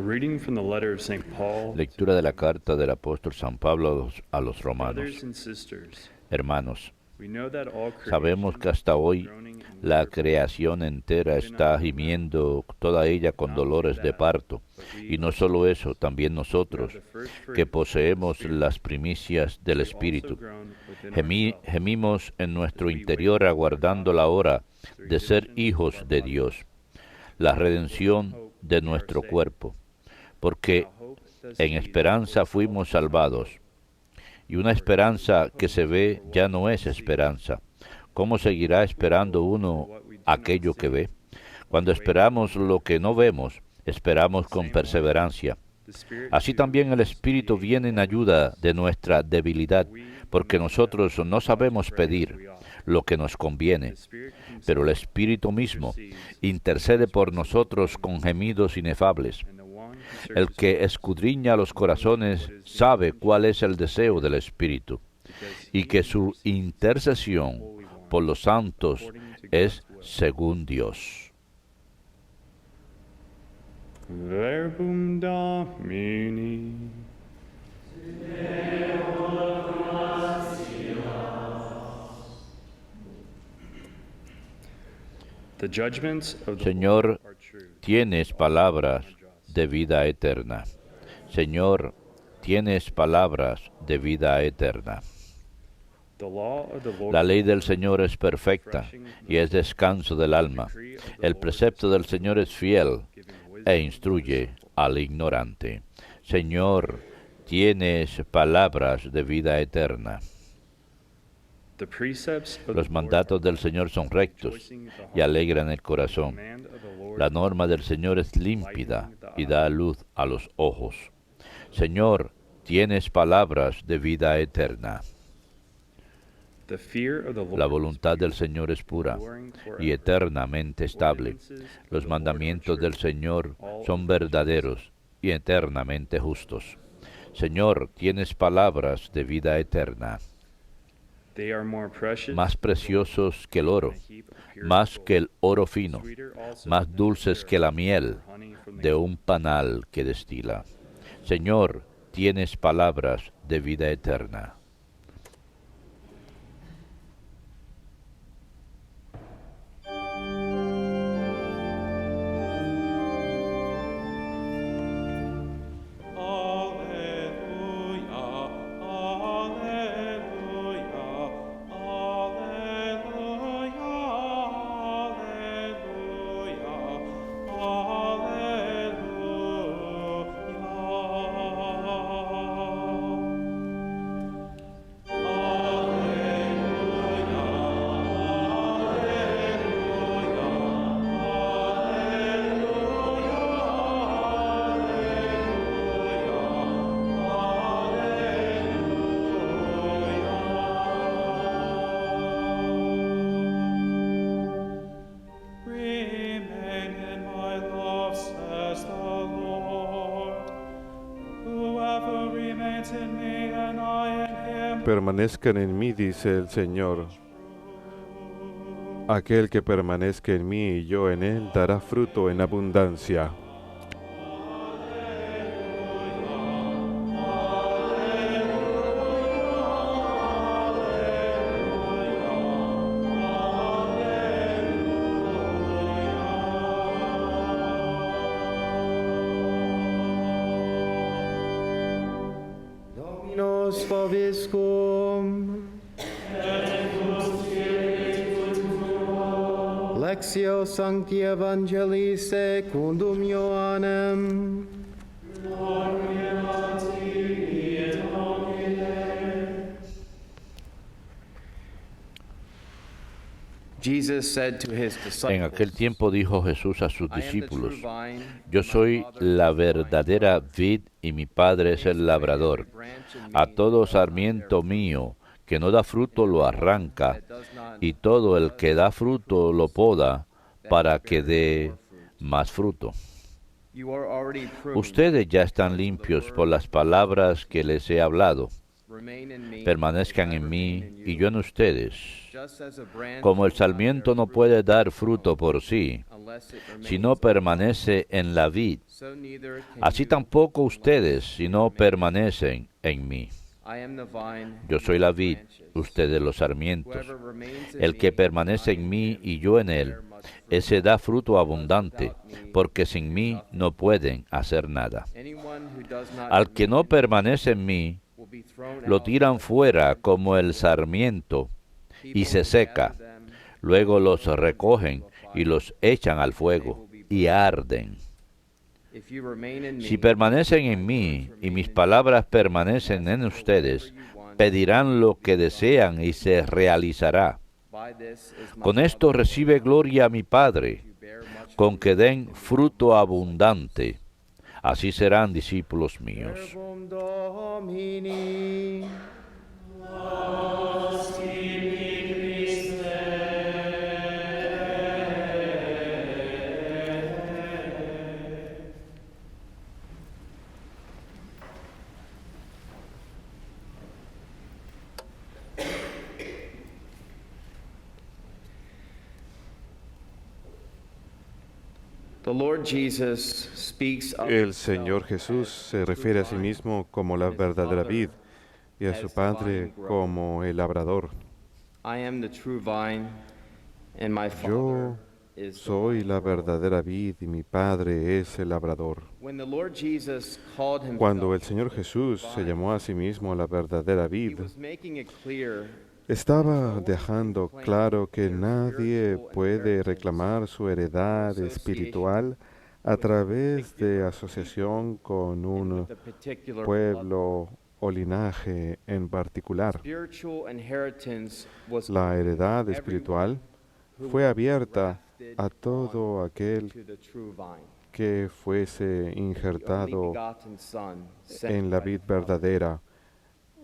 reading from the letter of St. Paul. Lectura de la carta del apóstol San Pablo a los romanos. Brothers and sisters, Hermanos, we know that all sabemos que creation hasta hoy is groaning in la labor creación entera está gimiendo, toda ella con dolores de parto. Y no solo eso, también nosotros, que poseemos las primicias del Espíritu, gemimos en nuestro interior aguardando la hora de ser hijos de Dios, la redención de nuestro cuerpo, porque en esperanza fuimos salvados. Y una esperanza que se ve ya no es esperanza. ¿Cómo seguirá esperando uno aquello que ve? Cuando esperamos lo que no vemos, esperamos con perseverancia. Así también el Espíritu viene en ayuda de nuestra debilidad, porque nosotros no sabemos pedir lo que nos conviene, pero el Espíritu mismo intercede por nosotros con gemidos inefables. El que escudriña los corazones sabe cuál es el deseo del Espíritu, y que su intercesión por los santos es según Dios. Verbum Domini. The judgments of the Señor, Lord are true. tienes palabras de vida eterna. Señor, tienes palabras de vida eterna. The law of the Lord La ley del Señor es perfecta y es descanso del alma. El precepto del Señor es fiel e instruye al ignorante. Señor, tienes palabras de vida eterna. the precepts of Los the mandatos del Señor son rectos y alegran el corazón. La norma del Señor es límpida y da luz a los ojos. Señor, tienes palabras de vida eterna. The fear of the Lord La voluntad del Señor es pura y eternamente estable. Los mandamientos del Señor son verdaderos y eternamente justos. Señor, tienes palabras de vida eterna, they are more precious más preciosos que el oro, más que el oro fino, más dulces que la miel de un panal que destila. Señor, tienes palabras de vida eterna. Remain in my love, says the Lord. Whoever remains in me and I in him. Permanezcan en mí, dice el Señor. Aquel que permanezca en mí y yo en él dará fruto en abundancia. Dominus vobiscum. Lectio Sancti Evangelii secundum Ioannem. Jesus said to his disciples, En aquel tiempo dijo Jesús a sus I am the true discípulos: vine, Yo my soy Father la is the vine. verdadera vid y mi Padre es el labrador. A todo sarmiento mío que no da fruto lo arranca, y todo el que da fruto lo poda para que dé más fruto. You are already pruned. Ustedes ya están limpios por las palabras que les he hablado. Remain in me, Permanezcan and I en remain mí in y you. yo en ustedes. Just as a branch Como el cannot bear sarmiento no fruit puede on dar its fruto own por sí, unless it si remains no permanece en la vid. so neither can Así you. tampoco ustedes si no permanecen en mí. I am the vine, Yo soy you la are the vid, branches. ustedes los sarmientos. Whoever remains in El que me, permanece I en in mí him, y yo en will él, bear much fruit. ese da fruto abundante, porque sin mí no pueden hacer nada. Anyone who does not Al que no remain permanece en mí, will be thrown lo out tiran like a fuera withered como el shoot. sarmiento y People se will seca. gather them, Luego los throw them recogen into a y fire. los echan al fuego y arden. If you remain in Si me, permanecen my en mí words y remain mis in you, palabras permanecen en ask ustedes, whatever you want, pedirán lo que it will be desean done. y se realizará. By this is my Con esto Father recibe glorified, gloria a mi Padre, if you bear much con que fruit, den and fruto become abundante. Así serán discípulos míos. Verbum Domini. The Lord Jesus speaks of El himself Señor Jesús as se the refiere a true sí vine, mismo como la and his verdadera Father vid y a as su the Padre vine grower. como el labrador. I am the true vine, and my Yo Father is the soy vine la grower. verdadera vid y mi Padre es el labrador. When the Lord Jesus called himself Cuando el Señor the Jesús true se vine, llamó a sí mismo la verdadera he vid, was making it clear estaba dejando claro que nadie puede reclamar su heredad espiritual a través de asociación con and un with a particular pueblo o linaje en particular. spiritual inheritance was La open to heredad everyone espiritual who fue was abierta grafted a todo on aquel to the true vine. que fuese The only injertado begotten Son, sent en la by the vid Father. verdadera,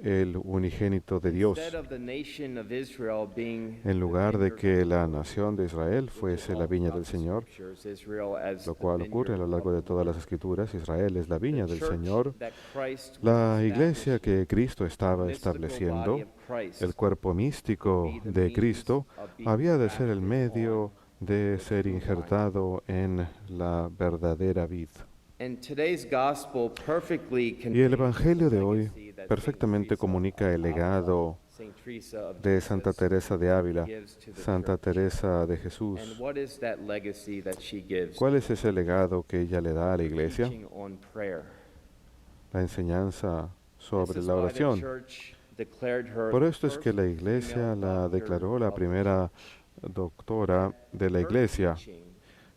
el unigénito de Dios, Instead of the nation of Israel being en the lugar de vineyard que of la the Lord, nación de Israel which is fuese all la viña throughout del the Señor, scriptures, Israel as lo the cual ocurre a lo vineyard largo de of the todas las Lord. escrituras. Israel es la viña The del church Señor. that Christ was La iglesia establishing, que Cristo the estaba mystical estableciendo, body of Christ, el cuerpo would místico be the de means Cristo, of being había de ser el grafted medio on de the ser true vine. injertado en la verdadera vid. And today's gospel perfectly Y el conveys Evangelio the de hoy legacy that Saint perfectamente Teresa comunica el of Avila, legado Saint Teresa of de Santa Jesus, Teresa de Ávila, gives to the Santa church. Teresa de And Jesús. what is that legacy that she gives? ¿Cuál es ese legado que ella le da a la Her iglesia? teaching on prayer. La enseñanza This sobre is la why the oración. church declared her Por the esto es que la first iglesia female la doctor declaró la of the primera church. doctora de la Her iglesia. teaching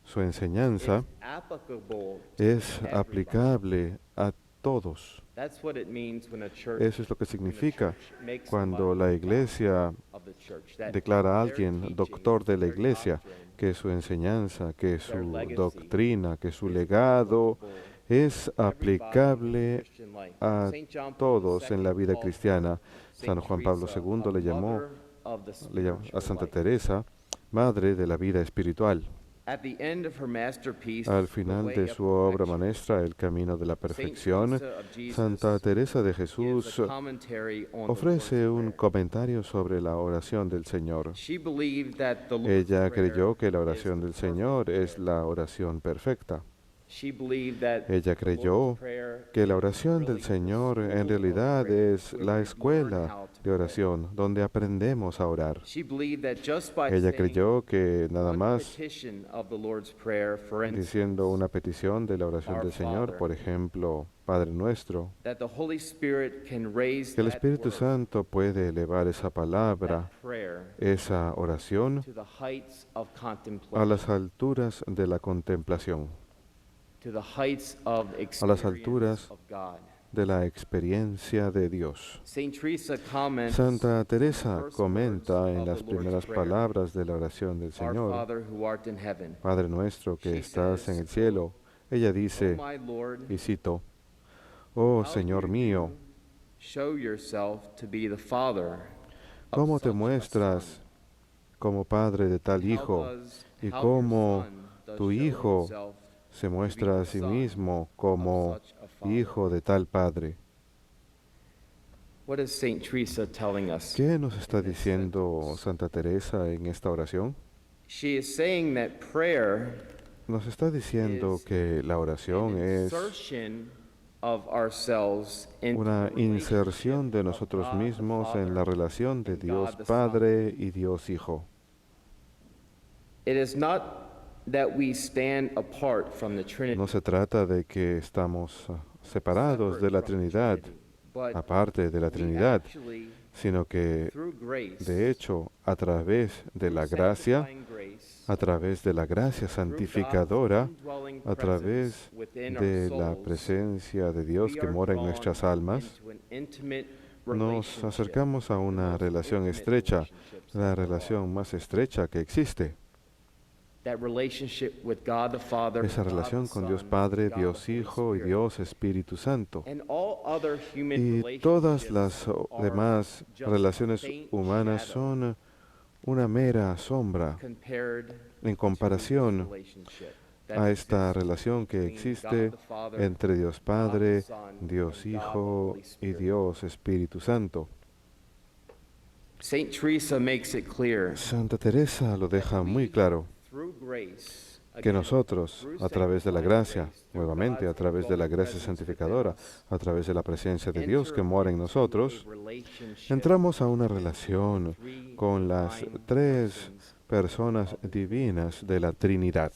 Su enseñanza is applicable to es everybody. aplicable a todos. That's what it means when a church, Eso es lo que when the significa church makes cuando somebody la a iglesia doctor of the church, that declara a their alguien teaching, doctor de la their iglesia, doctrine que su enseñanza, que their su legacy doctrina, que su is legado applicable es to everybody in aplicable Christian life. a Saint John Paul todos en la II vida called cristiana. her San Saint Juan Pablo Teresa, II a le llamó mother of the a spiritual Santa life. Teresa madre de la vida espiritual. At the end of her masterpiece, Al The final Way de of su obra Perfection, maestra, El Camino de la Saint Perfección, Teresa of Jesus Santa Teresa de gives Jesús a commentary on the ofrece Lord's un Prayer. comentario sobre la oración del Señor. She believed that the Lord's Ella Prayer creyó que la is oración the del perfect Señor es prayer. la oración perfecta. She believed that Ella the creyó Lord's Prayer que la is oración really del the Señor school en of realidad prayer, es where la we learn escuela how to de pray. oración, donde aprendemos a orar. She believed that just by Ella saying creyó que nada one más petition of the Lord's Prayer, for diciendo instance, una petición de la oración Our del Señor, Father, por ejemplo, Padre nuestro, that the Holy Spirit can raise que el that Espíritu word, Santo puede elevar esa palabra, that prayer, esa oración, to the heights of a contemplation, las alturas de la contemplación, to the heights of a las experience alturas of God. de la experiencia de Dios. Saint Teresa comments, Santa Teresa first comenta words en of las the Lord's primeras Prayer, palabras de la oración del Our Señor, Father who art in heaven. Padre nuestro que She estás en says, el cielo, ella Oh dice, my Lord, y cito, Oh how Señor do mío, you show yourself to be the Father of ¿cómo te such a muestras son? como padre de tal How hijo? does- y how your cómo son does tu show hijo himself se muestra a sí mismo como of such a father? hijo de tal padre? What is Saint Teresa telling us? ¿Qué nos está in this diciendo sentence? Santa Teresa en esta oración? She is saying that prayer nos está diciendo que la oración an es insertion of ourselves into una the inserción de relationship nosotros of God the mismos en la Father relación de and Dios God the Padre y Dios Hijo. It is not that we stand apart from the Trinity, No se trata de que estamos separados de la separate from the Trinidad, Trinity, but aparte de la we Trinidad, actually, sino que through grace, de hecho a través de through la gracia, sanctifying grace, a través de la gracia through God's santificadora, indwelling a través presence within our de la souls, presencia de Dios we que are mora en drawn nuestras almas, into an intimate nos relationship, acercamos a the una most relación intimate estrecha, relationships la that there are. relación más estrecha que existe. That relationship with God the Father, Esa God the relación con Dios Son, Padre, God Dios the Holy Hijo y Spirit. Dios Espíritu Santo. And all other human Y todas las relationships are demás just relaciones faint humanas shadow son una mera sombra compared en to comparación this relationship that a esta exists relación que between existe God the Father, entre Dios God the Padre, Son, Dios and God the Hijo Holy y Spirit. Dios Espíritu Santo. Saint Teresa makes it clear Santa Teresa lo deja muy claro, through grace, que again, nosotros, through a través de la sanctifying gracia, grace, through nuevamente a God's través de la indwelling gracia presence santificadora, within us, a través de la presencia de Dios que enter mora en into nosotros, a relationship entramos a una between relación the three con las divine tres persons personas divinas de la Trinidad,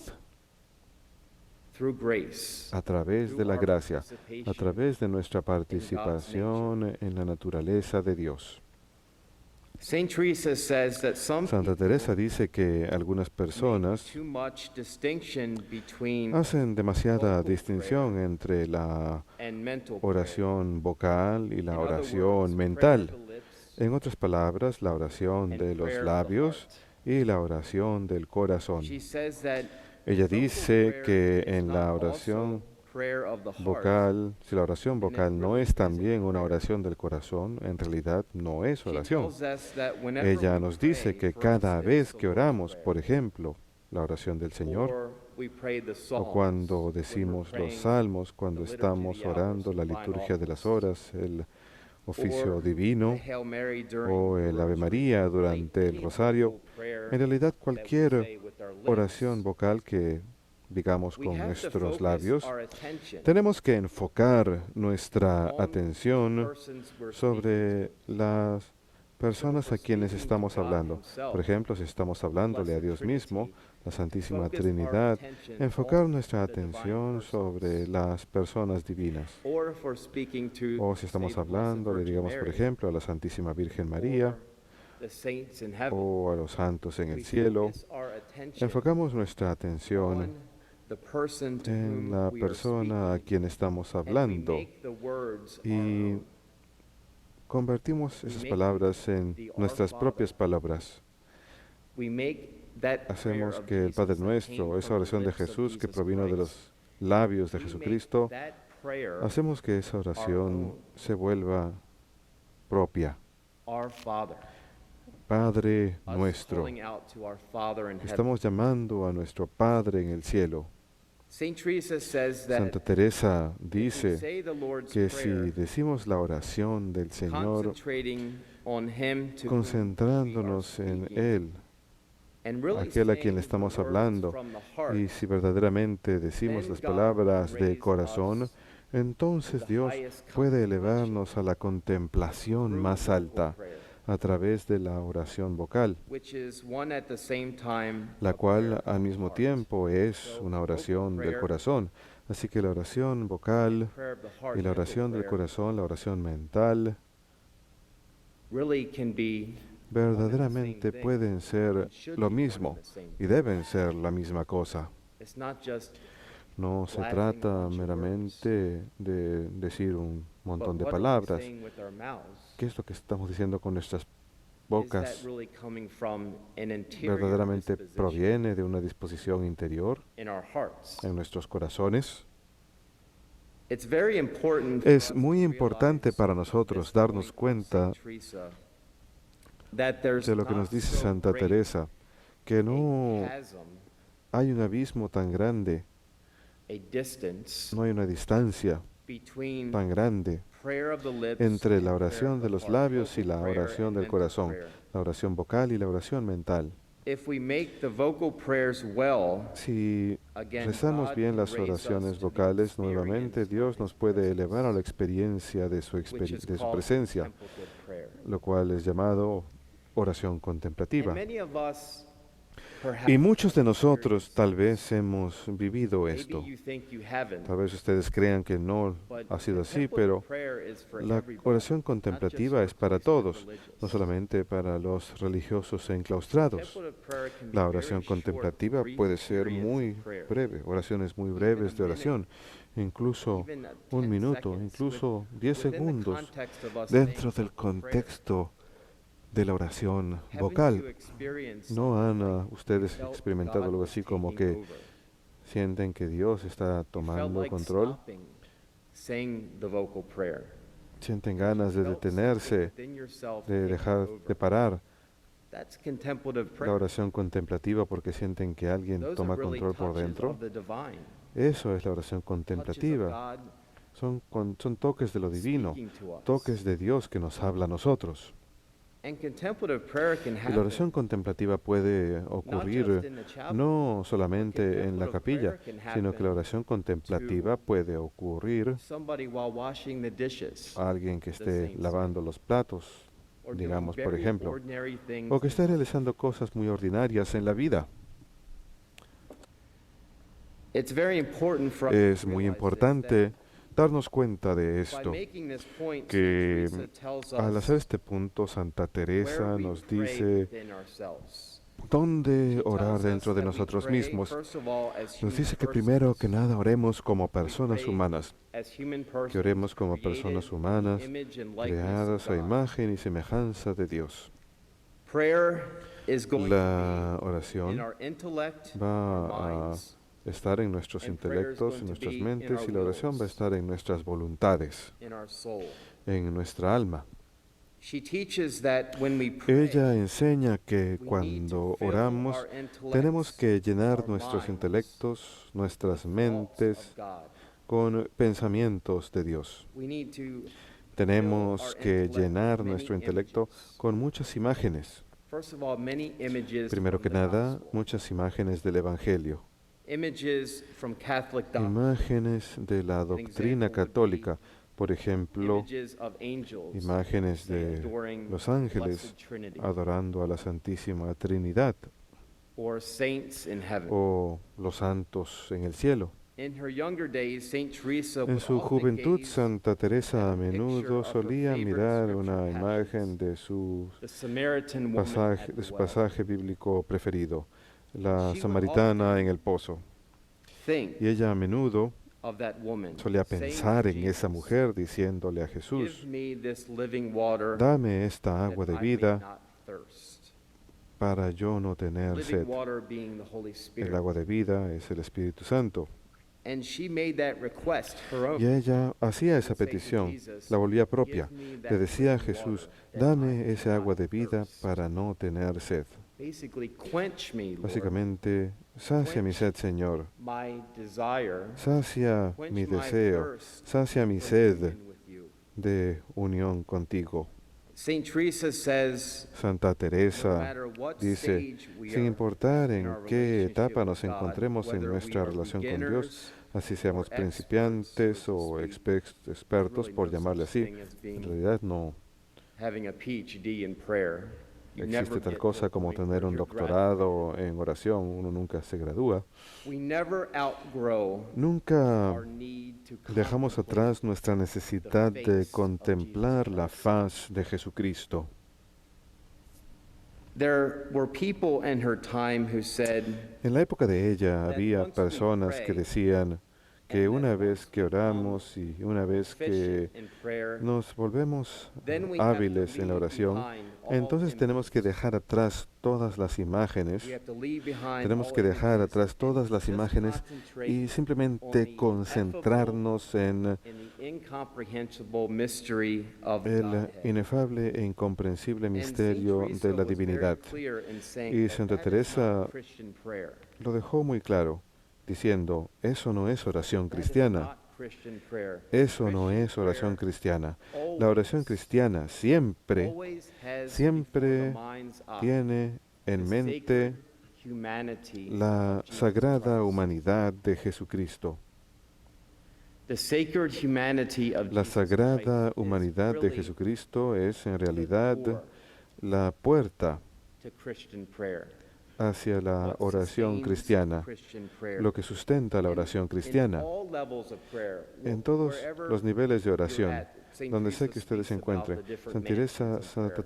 through grace, a través de through la our gracia, a participation través de nuestra participación en la naturaleza de Dios. Saint Teresa says that some Santa people Teresa dice que algunas make personas too much distinction between hacen demasiada vocal distinción prayer entre la and mental prayer. oración vocal y la In other oración words, prayer mental. of the lips En otras palabras, la oración and de los prayer of the labios heart. y la oración del corazón. She says that Ella vocal dice prayer que is en la not oración also prayer of the heart, vocal, si la oración then it vocal no really es isn't también una prayer. oración del corazón, en realidad no es She oración. tells us that whenever Ella we nos dice pray, que for cada instance, vez the que Lord's oramos, Prayer, por ejemplo, la oración del Señor, or we pray the o Psalms, cuando when we're decimos los praying salmos, cuando the liturgy of estamos the hours, orando la divine liturgia de las office, horas, el oficio or divino, the Hail Mary during o the el Ave rosary, María like durante el any rosario, vocal prayer en realidad that we cualquier say with our lips, oración vocal que digamos we con have to nuestros focus labios, our attention tenemos que enfocar nuestra on the atención persons we're sobre speaking las to. personas So a if we're quienes speaking estamos to God hablando. himself, Por ejemplo, si estamos the hablándole a Blessed Dios mismo, Trinity, la Santísima focus our Trinidad, attention enfocar on nuestra the divine atención sobre persons. las personas divinas. Or if we're speaking to, O si say, estamos the Blessed hablando, le Virgin digamos, por Mary, ejemplo, a la Santísima Virgen María or the saints in heaven, o a los santos en we el cielo, focus our attention enfocamos nuestra atención on the person to en whom la we are persona a speaking, quien estamos and we hablando make the words our y own. convertimos We esas make palabras en the Our nuestras propias Father. palabras. We make that prayer Hacemos of que el Jesus Padre that came Nuestro, esa from the oración de lips of Jesús que Jesus provino de Christ, los labios de we make Jesucristo, that prayer hacemos que esa oración own. se vuelva propia. our Father. Padre Us nuestro. calling out to our Father in heaven. Estamos llamando a nuestro Padre en el cielo. Saint Teresa says that Santa Teresa if we dice say the Lord's que Prayer, si decimos la oración del Señor concentrating on Him to whom we are concentrándonos en speaking, Él, and really aquel a quien saying le the estamos words hablando, from the heart, y si verdaderamente decimos then las God palabras can de raise corazón, us entonces to the Dios highest puede contemplation elevarnos a la contemplación through más vocal alta prayer, a través de la oración vocal, which is one at the same time la a cual prayer al of the mismo heart. tiempo es So, una vocal oración del prayer, corazón. Así que la oración vocal prayer of the heart, y la mental oración del prayer, corazón, la oración mental, really can be verdaderamente thing, pueden ser and should lo be one and mismo the same y thing. deben ser la misma cosa. It's not just No se blasting a trata bunch of meramente de decir un montón but de what are we palabras. saying with our mouths? ¿Qué es lo que estamos diciendo con nuestras Is that bocas? really coming from an interior ¿Verdaderamente disposition proviene de una disposición interior in our hearts? en nuestros corazones? It's very important for Es us muy to importante realize para at nosotros this darnos point with cuenta Saint Teresa that there's de lo que nos not dice so Santa great Teresa, que a no chasm, hay un abismo tan grande, a distance no hay una distancia between tan grande prayer of the lips entre la and prayer oración of de the los heart, labios y vocal la prayer oración and del mental corazón, prayer. la oración vocal y la oración mental. If we make the vocal prayers well, Si again, rezamos God bien can las raise us oraciones to the vocales, nuevamente experience Dios of nos His puede presence, elevar a la experiencia de su, which is de su called presencia, contemplative prayer. lo cual es llamado oración And contemplativa. many of us perhaps Y muchos de have nosotros experienced tal this. vez hemos vivido Maybe esto. you think you haven't, Tal vez ustedes crean que no but ha sido así, contemplative pero prayer is for la everybody, oración not just contemplativa for es para cloistered todos, religious. no solamente para los religiosos enclaustrados. Contemplative prayer can be La very oración short, contemplativa brief puede ser periods muy of prayer. breve, oraciones muy Even breves a de oración, incluso Even 10 un minuto, seconds. incluso 10 Within the segundos context of us dentro saying del vocal prayer, contexto de la oración haven't you vocal. experienced ¿No han like ustedes felt experimentado God algo was así como taking que over? sienten que Dios está You felt tomando like control? stopping saying the vocal prayer. ¿Sienten ganas de Felt detenerse, something within yourself de taking dejar over. de parar That's contemplative la prayer. oración contemplativa porque sienten que alguien Those toma are really control por touches dentro? of the divine. Eso es la oración Touches of contemplativa. God Son toques de lo divino, speaking to us. toques de Dios que nos habla a nosotros. And contemplative prayer can Y la oración happen contemplativa puede not just ocurrir in the chapel, no solamente en la contemplative capilla, prayer can sino que la happen oración contemplativa puede ocurrir somebody while washing the dishes, a alguien que the esté saints lavando los platos, or doing digamos, por very ejemplo, ordinary things o que in esté life. realizando cosas muy ordinarias en la vida. It's very important for us to Es muy realize this, importante darnos cuenta de that by esto, making this point, que Saint Teresa tells al us hacer este punto, Santa where Teresa we nos pray dice within ourselves. dónde She orar tells us dentro de that we nosotros pray, mismos. first of all, as Nos human dice que primero que persons. nada oremos como We personas pray humanas, as human persons, que oremos como created personas in the humanas, image and likeness creadas of a God. imagen y semejanza de Dios. Prayer is going La to be in oración our intellect, va our a minds, estar en nuestros and prayer is intelectos, going en to nuestras be in mentes, our y la oración va a wills. estar en nuestras voluntades, in our soul. en nuestra alma. She teaches that when we pray, Ella enseña que we need to cuando fill oramos our intellects, tenemos que llenar our nuestros minds, intelectos, nuestras with thoughts mentes of God. con pensamientos de Dios. We need to Tenemos our que intellect llenar with nuestro many intelecto images. con muchas imágenes. First of all, many images Primero from que the nada, gospel. muchas imágenes del Evangelio, Images from Catholic doctrine. imágenes de la doctrina católica, por ejemplo, Images of angels imágenes de adoring los the ángeles Blessed Trinity, adorando a la Santísima Trinidad or saints in heaven. o los santos en el cielo. In her younger days, Saint Teresa En would su often juventud, gaze Santa Teresa a at a picture menudo of her solía favorite mirar scripture una passages. imagen de su the Samaritan woman pasaje, at de the su well. pasaje bíblico preferido, la She would samaritana often en el pozo. Think Y ella a menudo of that woman, solía saying to pensar en esa Jesus, mujer diciéndole a "Give Jesús, me this living water dame esta that agua de I may vida not thirst." para yo no tener Living sed. water being the Holy El Spirit. agua de vida es el Espíritu Santo. And she made that request her own. Y ella hacía esa Would say to petición, Jesus, la volvía propia. "Give me that Le decía a living Jesús, water that I dame may ese not agua de vida thirst." para no tener sed. Basically, quench me, Lord, Básicamente, sacia mi sed, Señor. my desire, Sacia quench mi my deseo, thirst sacia mi for sed union with you. de unión contigo. Saint Teresa says, Santa no Teresa matter what dice, stage we sin are importar in en our qué relationship etapa with nos God, encontremos en whether we nuestra are relación con Dios, beginners así seamos or principiantes experts, so to o speak, expertos, really por no llamarle such así, thing as en being- realidad no having a PhD in prayer. You never existe tal get to cosa the como point tener where un you're doctorado graduated. en oración, uno nunca se gradúa. We never outgrow Nunca our need to dejamos contemplate atrás nuestra necesidad face de of contemplar Jesus la Christ. faz de Jesucristo. There were people in her time who said, En la época de ella that había once we personas que pray, decían que and una that vez once que we become oramos y una vez que proficient in prayer, nos volvemos then we have to hábiles en la leave oración, behind all entonces tenemos que images. dejar atrás todas las imágenes, We have to leave behind tenemos all que dejar images atrás and todas las just imágenes concentrate y on simplemente the concentrarnos en in the incomprehensible mystery of el Godhead. inefable e incomprensible And misterio Saint Teresa de la was very divinidad. clear in saying Y that Santa that is not Teresa Christian prayer. Lo dejó muy claro, diciendo, eso no es oración That is cristiana. not Christian prayer. Eso no Christian es oración prayer cristiana. La always, oración cristiana siempre always has siempre before the mind's eye tiene en the mente sacred humanity la of Jesus sagrada Christ. humanidad de Jesucristo. The sacred humanity of La Jesus sagrada Christ is humanidad de really Jesucristo es en the realidad door la puerta to Christian prayer. hacia la What oración sustains cristiana, Christian prayer. lo que sustenta la In- oración cristiana. in all levels of prayer, En todos wherever los niveles de you're oración, at, Saint donde Teresa sé que ustedes se speaks about encuentren. the different Santa prayer.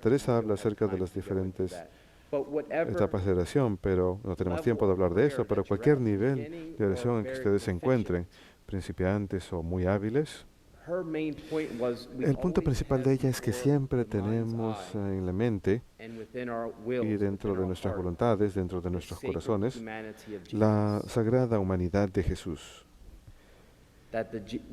Teresa We habla don't have acerca de time las to go into diferentes that. But whatever etapas de oración, pero no tenemos level tiempo de of hablar de eso, prayer pero that you're cualquier at, nivel beginning de oración or en que very ustedes se proficient, encuentren, principiantes o muy hábiles, her main point was we el punto always principal de have ella es que before siempre the mind's tenemos eye en la mente and within our y wills, dentro within de our nuestras heart, voluntades, dentro de the nuestros sacred corazones, humanity of la Jesus. sagrada humanidad de Jesús. That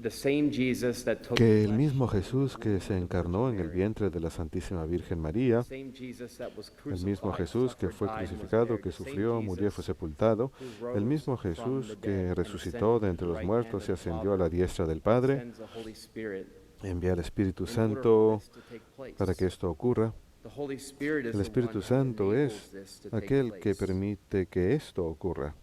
the same Jesus that took Que el flesh mismo in the Jesús womb que of se the encarnó en Virgin el Mary, vientre de la Santísima Virgen María, the same Jesus that was el mismo crucified, Jesús que suffered, fue died, and was crucificado, buried, que the same sufrió, murió y fue Jesus sepultado, who rose el mismo from Jesús the dead que and resucitó ascended de to entre the los right muertos hand y of the ascendió a la Father, diestra del Padre, sends the Holy Spirit envía al Espíritu in order for Santo this to take place. para que esto ocurra. The Holy Spirit is El the Espíritu one who Santo enables es this to take aquel que place. permite que esto ocurra.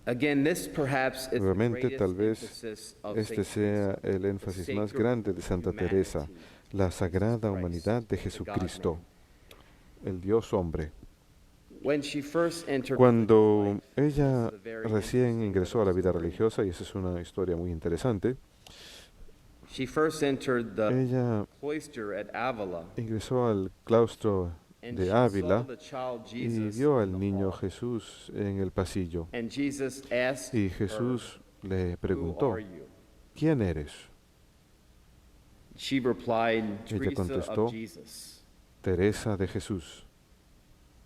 Again, this perhaps is the Nuevamente, greatest tal vez emphasis of este Saint sea Teresa, el énfasis the más sacred grande de Santa Teresa, humanity la of Jesus sagrada Christ, humanidad de the Jesucristo, God-man. el Dios hombre. When she first entered Cuando religious life, this ella is a very recién interesting ingresó a la little vida story. religiosa, y esa es una historia muy interesante, She first entered the ella cloister at Avila, ingresó al claustro and de she saw Ávila the child y Jesus vio in al the niño hall. Jesús en el pasillo. And Jesus asked Y her, Jesús le "Who preguntó, are you?" ¿quién eres? She replied, Ella "Teresa contestó, of Jesus." Teresa de Jesús.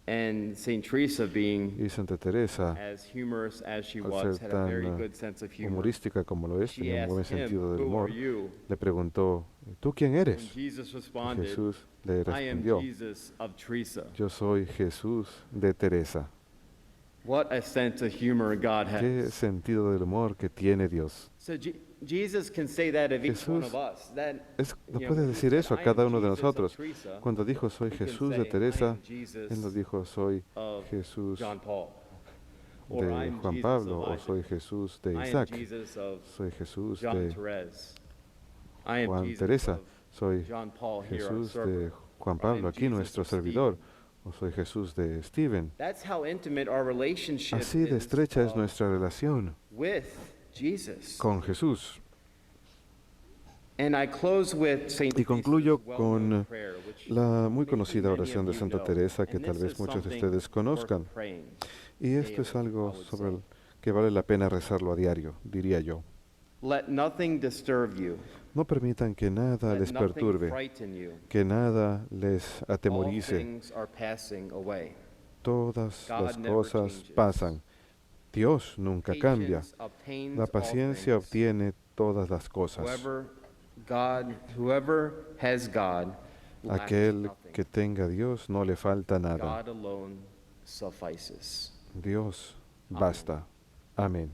And Saint Teresa, being Y Santa Teresa, as humorous as she al was, ser had a very tan good sense of humor. humorística como lo es, She tenía un buen asked him, sentido del "Who humor, are you?" le preguntó, ¿tú quién And eres? Jesus Y responded, Jesús le "I am respondió, Jesus of Teresa." yo soy Jesús de Teresa. What a sense of humor God Qué has. sentido del humor que tiene Dios. So Jesus can say that of each one Jesús of us. That, No you know, puede when he decir said, eso a "I am cada uno de Jesus of nosotros. Teresa," Cuando dijo soy he can Jesús de say, "I Teresa, am Jesus Él no dijo soy of Jesús John Paul," or de "I'm Juan Jesus Pablo of o Isaac." soy Jesús de "I am Isaac, Jesus of soy Jesús John de Therese. I am Juan Jesus Teresa, of soy John Paul here, our Jesús server. de Juan Or I Pablo, am aquí Jesus nuestro of servidor, Stephen." o soy Jesús de Steven. That's how intimate our relationship Así de is estrecha es nuestra relación with Jesus. con Jesús. And I close with Saint Y concluyo Teresa's con well-known prayer, which la muy maybe conocida many oración of de you Santa know. Teresa que And tal this vez is muchos de something ustedes conozcan. worth praying Y esto es daily, algo I would sobre say. el que vale la pena rezarlo a diario, diría yo. Let nothing disturb you. No permitan que nada Let les nothing perturbe, frighten you. que nada les All atemorice. things are passing away. Todas God las never cosas changes. pasan. Dios nunca cambia. Patience obtains La all paciencia things. obtiene todas las cosas. Whoever has God lacks Aquel nothing. que tenga a Dios no le falta nada. God alone suffices. Dios basta. Amén.